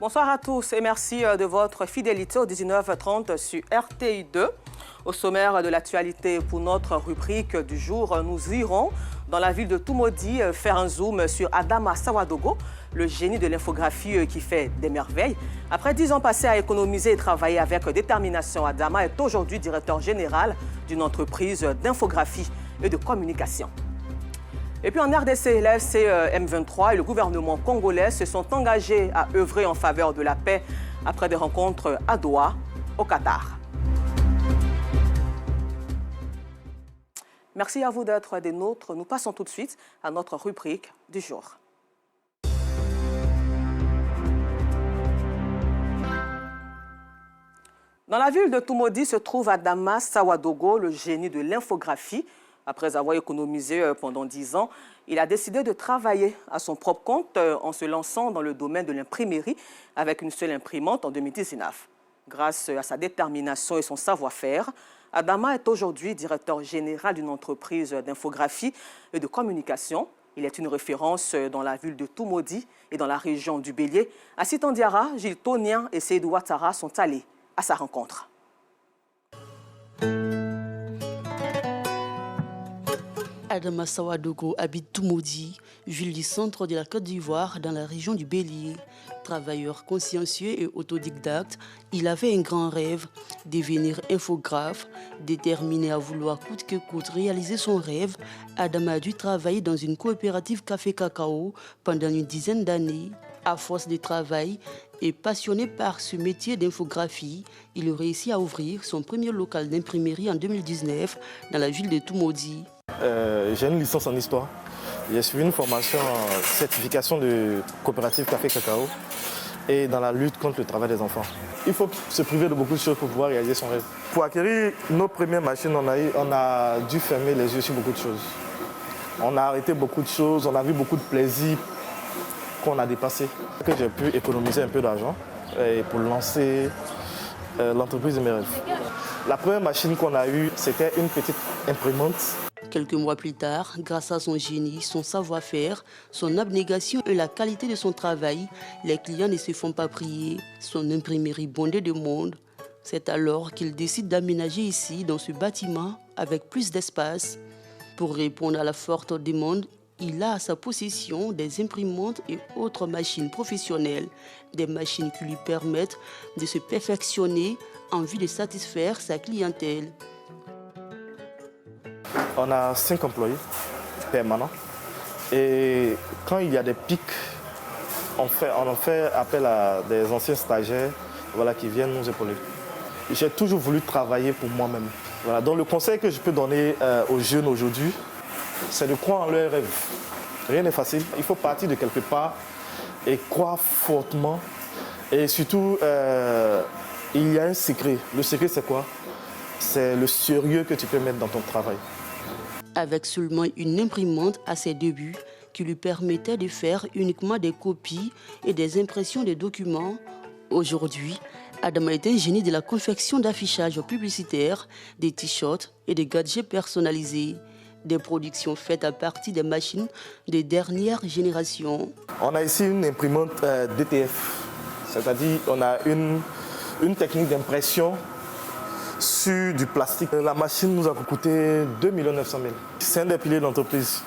Bonsoir à tous et merci de votre fidélité au 19h30 sur RTI2. Au sommaire de l'actualité pour notre rubrique du jour, nous irons dans la ville de Tumodi faire un zoom sur Adama Sawadogo, le génie de l'infographie qui fait des merveilles. Après 10 ans passés à économiser et travailler avec détermination, Adama est aujourd'hui directeur général d'une entreprise d'infographie et de communication. Et puis en RDC, l'AFC M23 et le gouvernement congolais se sont engagés à œuvrer en faveur de la paix après des rencontres à Doha, au Qatar. Merci à vous d'être des nôtres. Nous passons tout de suite à notre rubrique du jour. Dans la ville de Tumodi se trouve Adama Sawadogo, le génie de l'infographie. Après avoir économisé pendant 10 ans, il a décidé de travailler à son propre compte en se lançant dans le domaine de l'imprimerie avec une seule imprimante en 2019. Grâce à sa détermination et son savoir-faire, Adama est aujourd'hui directeur général d'une entreprise d'infographie et de communication. Il est une référence dans la ville de Tumodi et dans la région du Bélier. Assitan Diarra, Gilles Tonien et Seydou Ouattara sont allés à sa rencontre. Adama Sawadogo habite Tumodi, ville du centre de la Côte d'Ivoire dans la région du Bélier. Travailleur consciencieux et autodidacte, il avait un grand rêve, devenir infographe. Déterminé à vouloir coûte que coûte réaliser son rêve, Adama a dû travailler dans une coopérative café-cacao pendant une dizaine d'années. À force de travail et passionné par ce métier d'infographie, il a réussi à ouvrir son premier local d'imprimerie en 2019 dans la ville de Tumodi. J'ai une licence en histoire. J'ai suivi une formation en certification de coopérative Café Cacao et dans la lutte contre le travail des enfants. Il faut se priver de beaucoup de choses pour pouvoir réaliser son rêve. Pour acquérir nos premières machines, on a dû fermer les yeux sur beaucoup de choses. On a arrêté beaucoup de choses, on a vu beaucoup de plaisirs qu'on a dépassés. J'ai pu économiser un peu d'argent pour lancer l'entreprise de mes rêves. La première machine qu'on a eue, c'était une petite imprimante. Quelques mois plus tard, grâce à son génie, son savoir-faire, son abnégation et la qualité de son travail, les clients ne se font pas prier. Son imprimerie bondée de monde. C'est alors qu'il décide d'aménager ici, dans ce bâtiment, avec plus d'espace. Pour répondre à la forte demande, il a à sa possession des imprimantes et autres machines professionnelles, des machines qui lui permettent de se perfectionner en vue de satisfaire sa clientèle. On a 5 employés permanents et quand il y a des pics, on fait appel à des anciens stagiaires qui viennent nous épauler. J'ai toujours voulu travailler pour moi-même. Donc le conseil que je peux donner aux jeunes aujourd'hui, c'est de croire en leurs rêves. Rien n'est facile, il faut partir de quelque part et croire fortement. Et surtout, il y a un secret. Le secret, c'est quoi? C'est le sérieux que tu peux mettre dans ton travail. Avec seulement une imprimante à ses débuts qui lui permettait de faire uniquement des copies et des impressions de documents, aujourd'hui, Adama est un génie de la confection d'affichages publicitaires, des t-shirts et des gadgets personnalisés. Des productions faites à partir des machines de dernière génération. On a ici une imprimante DTF, c'est-à-dire on a une technique d'impression sur du plastique. La machine nous a coûté 2 900 000. C'est un des piliers de l'entreprise.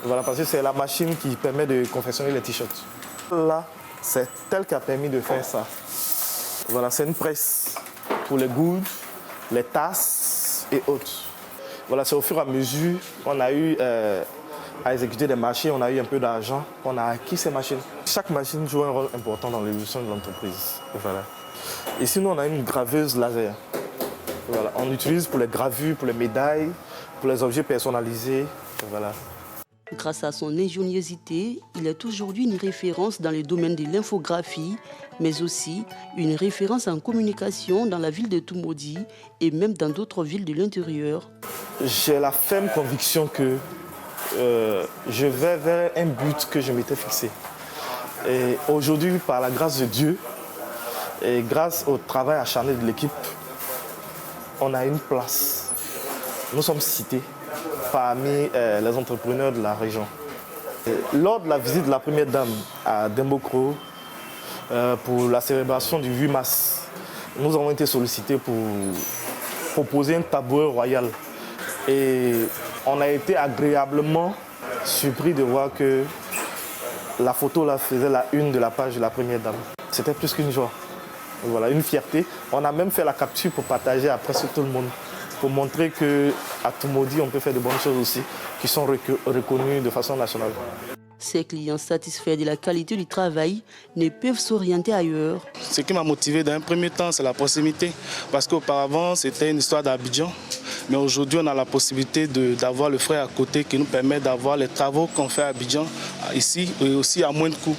Parce que c'est la machine qui permet de confectionner les t-shirts. Là, c'est elle qui a permis de faire ça. C'est une presse pour les gourdes, les tasses et autres. C'est au fur et à mesure qu'on a eu à exécuter des machines, on a eu un peu d'argent, on a acquis ces machines. Chaque machine joue un rôle important dans l'évolution de l'entreprise. Ici, nous, on a une graveuse laser. On l'utilise pour les gravures, pour les médailles, pour les objets personnalisés. Grâce à son ingéniosité, il est aujourd'hui une référence dans le domaine de l'infographie, mais aussi une référence en communication dans la ville de Tumodi et même dans d'autres villes de l'intérieur. J'ai la ferme conviction que je vais vers un but que je m'étais fixé. Et aujourd'hui, par la grâce de Dieu et grâce au travail acharné de l'équipe, on a une place. Nous sommes cités parmi les entrepreneurs de la région. Lors de la visite de la première dame à Dembokro, pour la célébration du 8 mars. Nous avons été sollicités pour proposer un tabouret royal. Et on a été agréablement surpris de voir que la photo là faisait la une de la page de la première dame. C'était plus qu'une joie. Voilà, une fierté. On a même fait la capture pour partager après sur tout le monde, pour montrer qu'à Toumoudi, on peut faire de bonnes choses aussi, qui sont reconnues de façon nationale. Ces clients satisfaits de la qualité du travail ne peuvent s'orienter ailleurs. Ce qui m'a motivé dans un premier temps, c'est la proximité. Parce qu'auparavant, c'était une histoire d'Abidjan. Mais aujourd'hui, on a la possibilité d'avoir le frère à côté qui nous permet d'avoir les travaux qu'on fait à Abidjan, ici, et aussi à moins de coûts.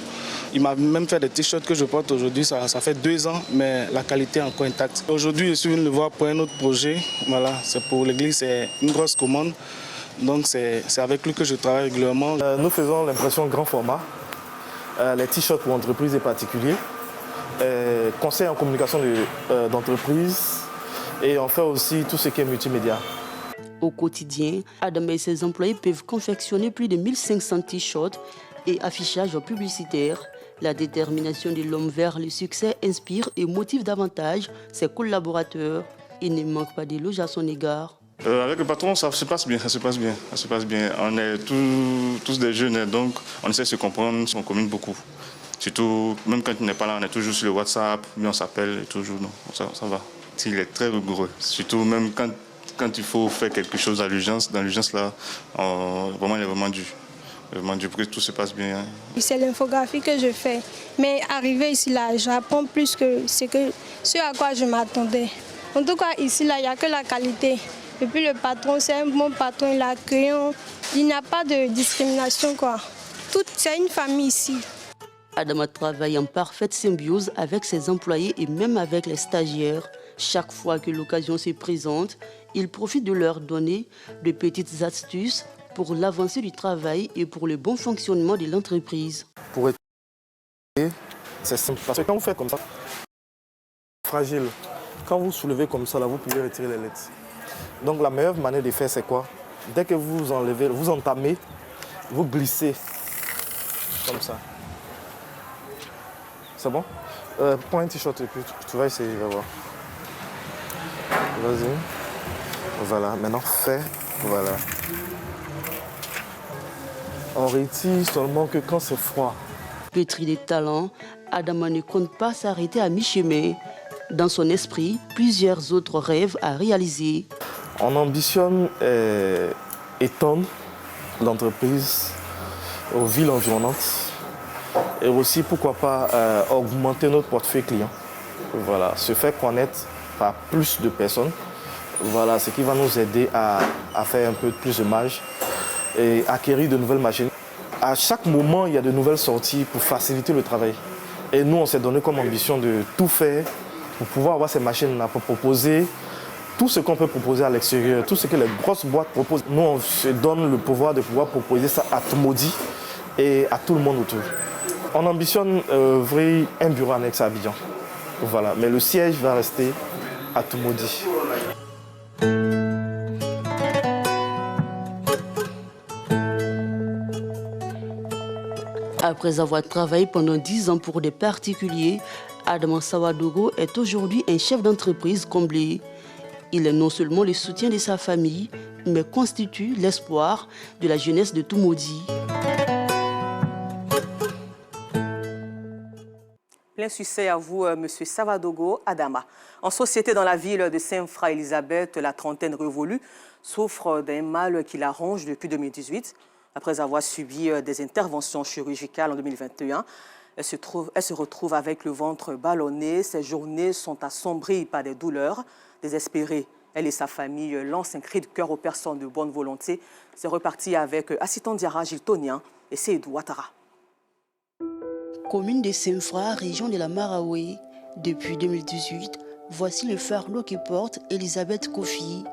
Il m'a même fait des t-shirts que je porte aujourd'hui, ça fait 2 ans, mais la qualité est encore intacte. Aujourd'hui, je suis venu le voir pour un autre projet. Voilà, c'est pour l'église, c'est une grosse commande. Donc c'est avec lui que je travaille régulièrement. Nous faisons l'impression grand format, les t-shirts pour entreprises et particuliers, conseils en communication d'entreprise et on fait aussi tout ce qui est multimédia. Au quotidien, Adam et ses employés peuvent confectionner plus de 1500 t-shirts et affichages publicitaires. La détermination de l'homme vers le succès inspire et motive davantage ses collaborateurs. Il ne manque pas d'éloges à son égard. Avec le patron, ça se passe bien, ça se passe bien. On est tous des jeunes, donc on essaie de se comprendre, on communique beaucoup. Surtout, même quand il n'est pas là, on est toujours sur le WhatsApp, mais on s'appelle toujours, non, ça va. Il est très rigoureux, surtout même quand il faut faire quelque chose dans l'urgence là, vraiment il est vraiment dur. Pour que tout se passe bien. C'est l'infographie que je fais, mais arrivé ici là, j'apprends plus que ce à quoi je m'attendais. En tout cas, ici là, il n'y a que la qualité. Et puis le patron, c'est un bon patron, il est accueillant. Il n'y a pas de discrimination, quoi. C'est une famille ici. Adama travaille en parfaite symbiose avec ses employés et même avec les stagiaires. Chaque fois que l'occasion se présente, il profite de leur donner de petites astuces pour l'avancée du travail et pour le bon fonctionnement de l'entreprise. Pour être c'est simple, parce que quand vous faites comme ça, fragile, quand vous soulevez comme ça, là, vous pouvez retirer les lettres. Donc la meilleure manière de faire, c'est quoi? Dès que vous enlevez, vous entamez, vous glissez comme ça. C'est bon? Prends un t-shirt et puis tu vas essayer, va voir. Vas-y. Voilà, maintenant fais. Voilà. On retire seulement que quand c'est froid. Pétri de talent, Adama ne compte pas s'arrêter à mi-chemin. Dans son esprit, plusieurs autres rêves à réaliser. On ambitionne étendre l'entreprise aux villes environnantes et aussi, pourquoi pas, augmenter notre portefeuille client. Voilà, se faire connaître par plus de personnes. Voilà, ce qui va nous aider à faire un peu plus de marge et acquérir de nouvelles machines. À chaque moment, il y a de nouvelles sorties pour faciliter le travail. Et nous, on s'est donné comme ambition de tout faire pour pouvoir avoir ces machines-là, pour proposer tout ce qu'on peut proposer à l'extérieur, tout ce que les grosses boîtes proposent. Nous, on se donne le pouvoir de pouvoir proposer ça à Toumoudi et à tout le monde autour. On ambitionne ouvrir un bureau annexe à Abidjan. Voilà, mais le siège va rester à Toumoudi. Après avoir travaillé pendant 10 ans pour des particuliers, Adama Sawadogo est aujourd'hui un chef d'entreprise comblé. Il est non seulement le soutien de sa famille, mais constitue l'espoir de la jeunesse de Toumoudi. Plein succès à vous, M. Sawadogo Adama. En société dans la ville de Saint-Fra-Elisabeth, la trentaine révolue souffre d'un mal qui la ronge depuis 2018. Après avoir subi des interventions chirurgicales en 2021, elle se retrouve avec le ventre ballonné. Ses journées sont assombries par des douleurs. Désespérée, elle et sa famille lancent un cri de cœur aux personnes de bonne volonté. C'est reparti avec Assistant Diarra Giltonien et Seydou Ouattara. Commune de Saint-Fra, région de la Maraoué. Depuis 2018, voici le fardeau que porte Elisabeth Kofi.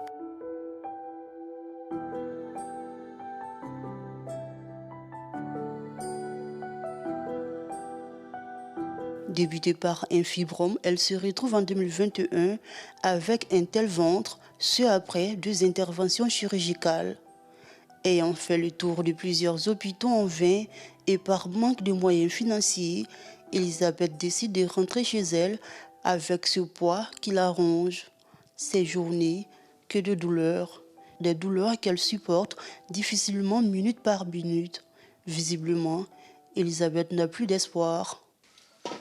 Débutée par un fibrome, elle se retrouve en 2021 avec un tel ventre, ce après 2 interventions chirurgicales. Ayant fait le tour de plusieurs hôpitaux en vain et par manque de moyens financiers, Elisabeth décide de rentrer chez elle avec ce poids qui la ronge. Ces journées, que de douleurs. Des douleurs qu'elle supporte difficilement minute par minute. Visiblement, Elisabeth n'a plus d'espoir.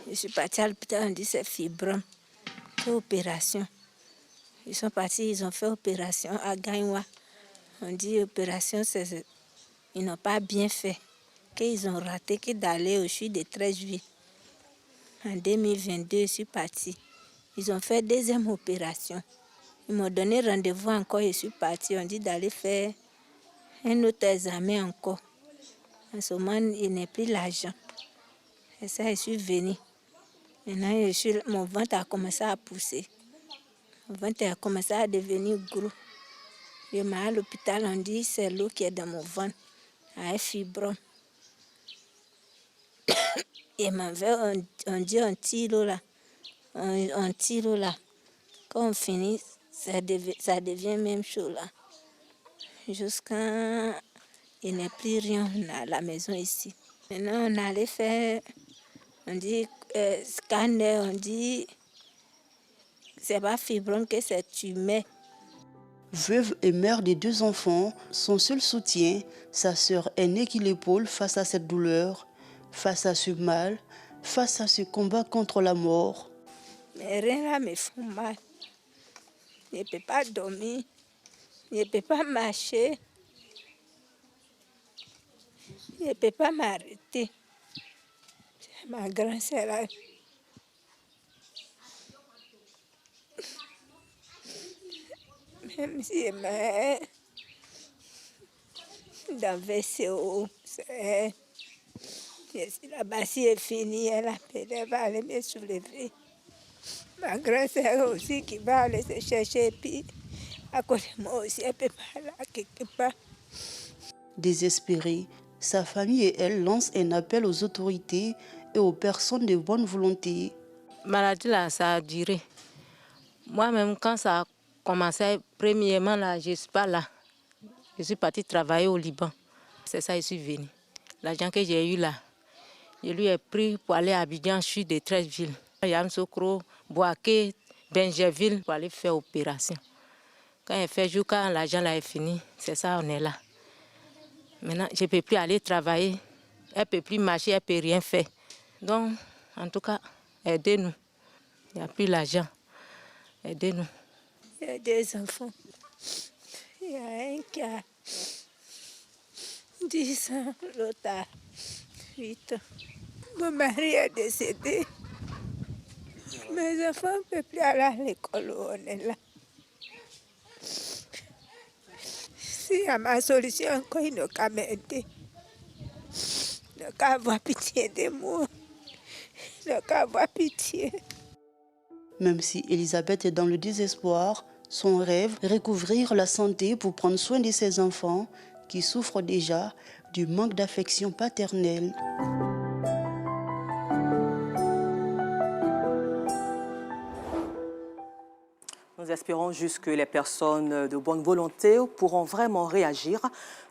Je suis partie à l'hôpital, on dit c'est fibrome, c'est opération. Ils sont partis, ils ont fait opération à Gaïwa. On dit opération, ils n'ont pas bien fait. Qu'ils ont raté que d'aller au CHU de 13 juillet. En 2022, je suis partie. Ils ont fait deuxième opération. Ils m'ont donné rendez-vous encore, je suis partie. On dit d'aller faire un autre examen encore. En ce moment, il n'est plus l'argent. Et ça, je suis venue. Maintenant, mon ventre a commencé à pousser. Mon ventre a commencé à devenir gros. Je m'ai à l'hôpital, on dit c'est l'eau qui est dans mon ventre, un fibrome. Et on dit un tire là. Un tire là. Quand on finit, ça devient même chaud là. Jusqu'à il n'y a plus rien à la maison ici. Maintenant, on allait faire, on dit scanner, on dit c'est pas fibrome que c'est tumeur. Veuve et mère des 2 enfants, son seul soutien, sa sœur aînée qui l'épaule face à cette douleur, face à ce mal, face à ce combat contre la mort. Mais rien là me fait mal. Je ne peux pas dormir, je ne peux pas marcher, je ne peux pas m'arrêter. C'est ma grande sœur là. Même si elle m'a dans VCO, là-bas, si elle finit, elle va aller me soulever. Ma grande sœur aussi qui va aller se chercher, et puis à côté de moi aussi, elle peut pas là quelque part. Désespérée, sa famille et elle lancent un appel aux autorités et aux personnes de bonne volonté. Maladie là, ça a duré. Moi-même, quand ça a commencé, premièrement là, je ne suis pas là. Je suis partie travailler au Liban. C'est ça, je suis venue. L'argent que j'ai eu là, je lui ai pris pour aller à Abidjan, je suis de 13 villes. Yamsokro, Boaké, Benjerville, pour aller faire opération. Quand elle fait jour, quand l'argent là est fini, c'est ça, on est là. Maintenant, je ne peux plus aller travailler. Elle ne peut plus marcher, elle ne peut rien faire. Donc, en tout cas, aidez-nous. Il n'y a plus l'argent. Aidez-nous. Il y a 2 enfants. Il y a un qui a 10 ans, l'autre a 8 ans. Mon mari est décédé. Mes enfants ne peuvent plus aller à l'école où on est là. S'il y a ma solution, encore il n'a qu'à m'aider. Il n'a qu'à avoir pitié de moi. Il n'a qu'à avoir pitié. Même si Elisabeth est dans le désespoir, son rêve, recouvrir la santé pour prendre soin de ses enfants qui souffrent déjà du manque d'affection paternelle. Nous espérons juste que les personnes de bonne volonté pourront vraiment réagir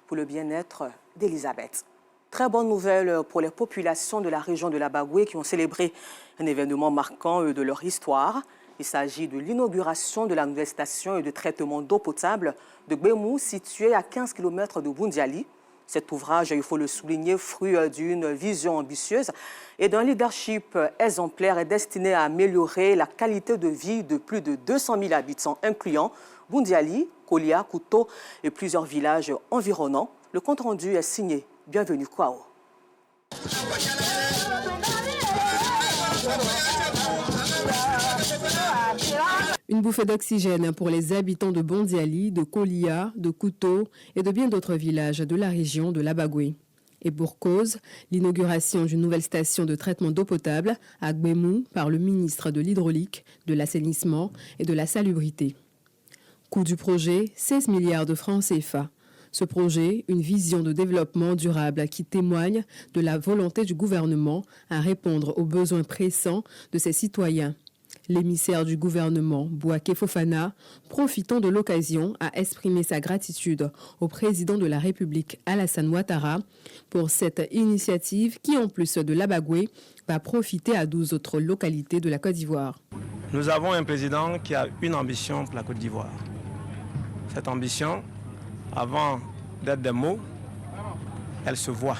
pour le bien-être d'Elisabeth. Très bonne nouvelle pour les populations de la région de la Bagoué qui ont célébré un événement marquant de leur histoire. Il s'agit de l'inauguration de la nouvelle station de traitement d'eau potable de Gbemou, située à 15 km de Boundiali. Cet ouvrage, il faut le souligner, fruit d'une vision ambitieuse et d'un leadership exemplaire, est destiné à améliorer la qualité de vie de plus de 200 000 habitants, incluant Boundiali, Kolia, Kouto et plusieurs villages environnants. Le compte-rendu est signé Bienvenue Kwao. Une bouffée d'oxygène pour les habitants de Boundiali, de Kolia, de Kouto et de bien d'autres villages de la région de l'Abagoué. Et pour cause, l'inauguration d'une nouvelle station de traitement d'eau potable à Gbemou par le ministre de l'Hydraulique, de l'Assainissement et de la Salubrité. Coût du projet, 16 milliards de francs CFA. Ce projet, une vision de développement durable qui témoigne de la volonté du gouvernement à répondre aux besoins pressants de ses citoyens. L'émissaire du gouvernement, Bouaké Fofana, profitant de l'occasion, a exprimé sa gratitude au président de la République, Alassane Ouattara, pour cette initiative qui, en plus de l'Abagoué, va profiter à 12 autres localités de la Côte d'Ivoire. Nous avons un président qui a une ambition pour la Côte d'Ivoire. Cette ambition, avant d'être des mots, elle se voit.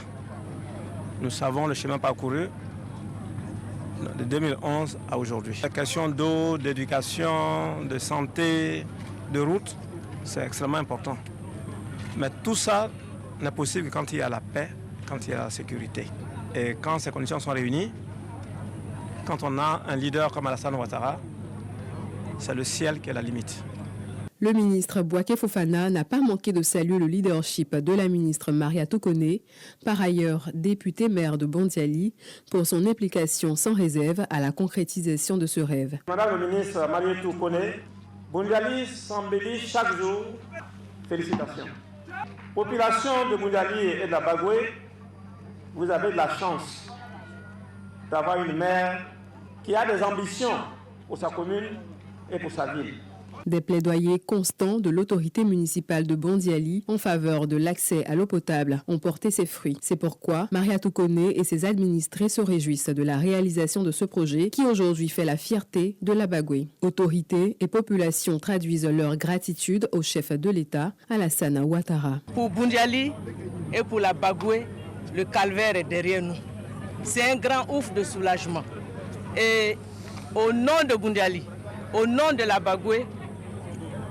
Nous savons le chemin parcouru de 2011 à aujourd'hui. La question d'eau, d'éducation, de santé, de route, c'est extrêmement important. Mais tout ça n'est possible que quand il y a la paix, quand il y a la sécurité. Et quand ces conditions sont réunies, quand on a un leader comme Alassane Ouattara, c'est le ciel qui est la limite. Le ministre Bouaké Fofana n'a pas manqué de saluer le leadership de la ministre Maria Toukoné, par ailleurs députée maire de Bondiali, pour son implication sans réserve à la concrétisation de ce rêve. Madame le ministre Maria Toukoné, Bondiali s'embellit chaque jour. Félicitations. Population de Bondiali et de la Bagoué, vous avez de la chance d'avoir une maire qui a des ambitions pour sa commune et pour sa ville. Des plaidoyers constants de l'autorité municipale de Bondiali en faveur de l'accès à l'eau potable ont porté ses fruits. C'est pourquoi Maria Toukoné et ses administrés se réjouissent de la réalisation de ce projet qui aujourd'hui fait la fierté de l'Abagoué. Autorités et population traduisent leur gratitude au chef de l'État, Alassane Ouattara. Pour Bondiali et pour l'Abagoué, le calvaire est derrière nous. C'est un grand ouf de soulagement. Et au nom de Bondiali, au nom de l'Abagoué,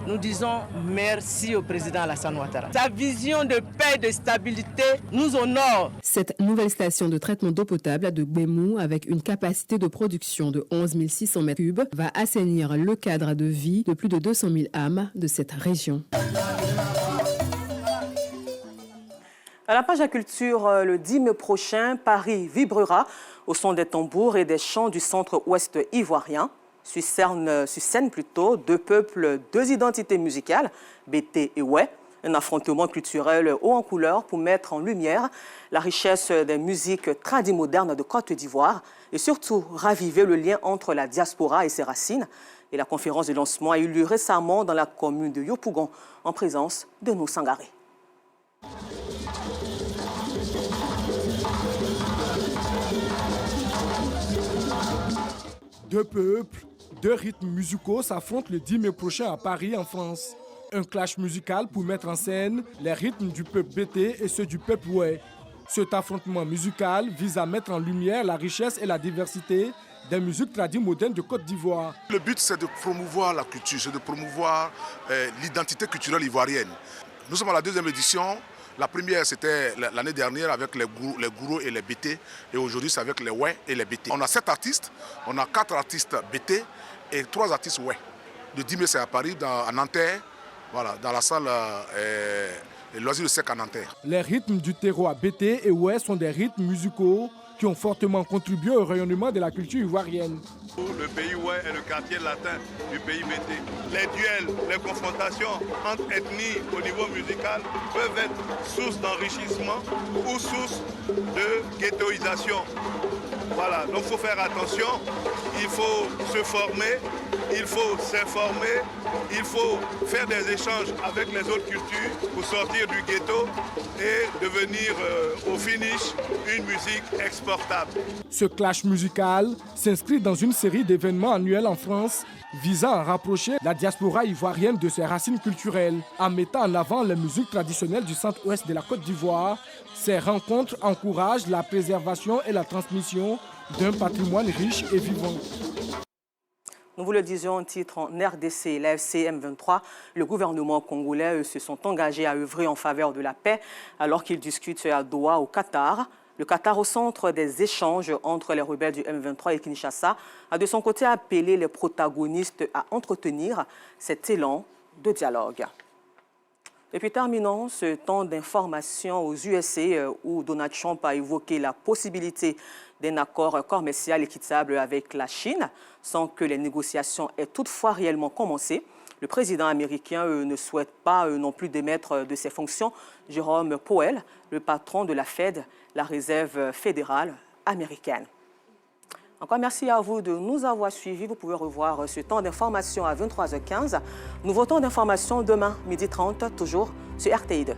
nous disons merci au président Alassane Ouattara. Sa vision de paix et de stabilité nous honore. Cette nouvelle station de traitement d'eau potable de Gbemou, avec une capacité de production de 11 600 m3, va assainir le cadre de vie de plus de 200 000 âmes de cette région. À la page à culture, le 10 mai prochain, Paris vibrera au son des tambours et des chants du centre-ouest ivoirien. Sur scène plutôt, deux peuples, deux identités musicales, Bété et Oué, un affrontement culturel haut en couleur pour mettre en lumière la richesse des musiques tradimodernes de Côte d'Ivoire et surtout raviver le lien entre la diaspora et ses racines. Et la conférence de lancement a eu lieu récemment dans la commune de Yopougon en présence de nos Sangaré. Deux peuples, deux rythmes musicaux s'affrontent le 10 mai prochain à Paris, en France. Un clash musical pour mettre en scène les rythmes du peuple Bété et ceux du peuple Oué. Cet affrontement musical vise à mettre en lumière la richesse et la diversité des musiques traditionnelles modernes de Côte d'Ivoire. Le but, c'est de promouvoir la culture, c'est de promouvoir l'identité culturelle ivoirienne. Nous sommes à la deuxième édition. La première, c'était l'année dernière avec les gourous et les bétés. Et aujourd'hui, c'est avec les ouais et les bétés. On a 7 artistes, on a 4 artistes bétés et 3 artistes ouais. Le 10 mai, c'est à Paris, à Nanterre, voilà, dans la salle Loisirs de Sec à Nanterre. Les rythmes du terroir bété et ouais sont des rythmes musicaux qui ont fortement contribué au rayonnement de la culture ivoirienne. Le pays ouai est le quartier latin du pays bété. Les duels, les confrontations entre ethnies au niveau musical peuvent être source d'enrichissement ou source de ghettoisation. Voilà, donc il faut faire attention, il faut se former, il faut s'informer, il faut faire des échanges avec les autres cultures pour sortir du ghetto et devenir au finish une musique exportable. Ce clash musical s'inscrit dans une série d'événements annuels en France visant à rapprocher la diaspora ivoirienne de ses racines culturelles en mettant en avant les musiques traditionnelles du centre-ouest de la Côte d'Ivoire. Ces rencontres encouragent la préservation et la transmission d'un patrimoine riche et vivant. Nous vous le disions en titre en RDC, la FCM23, le gouvernement congolais se sont engagés à œuvrer en faveur de la paix alors qu'ils discutent à Doha au Qatar. Le Qatar, au centre des échanges entre les rebelles du M23 et Kinshasa, a de son côté appelé les protagonistes à entretenir cet élan de dialogue. Et puis terminons ce temps d'information aux USA où Donald Trump a évoqué la possibilité d'un accord commercial équitable avec la Chine sans que les négociations aient toutefois réellement commencé. Le président américain ne souhaite pas non plus démettre de ses fonctions Jérôme Powell, le patron de la Fed, la réserve fédérale américaine. Encore merci à vous de nous avoir suivis. Vous pouvez revoir ce temps d'information à 23h15. Nouveau temps d'information demain, 12h30, toujours sur RTI2.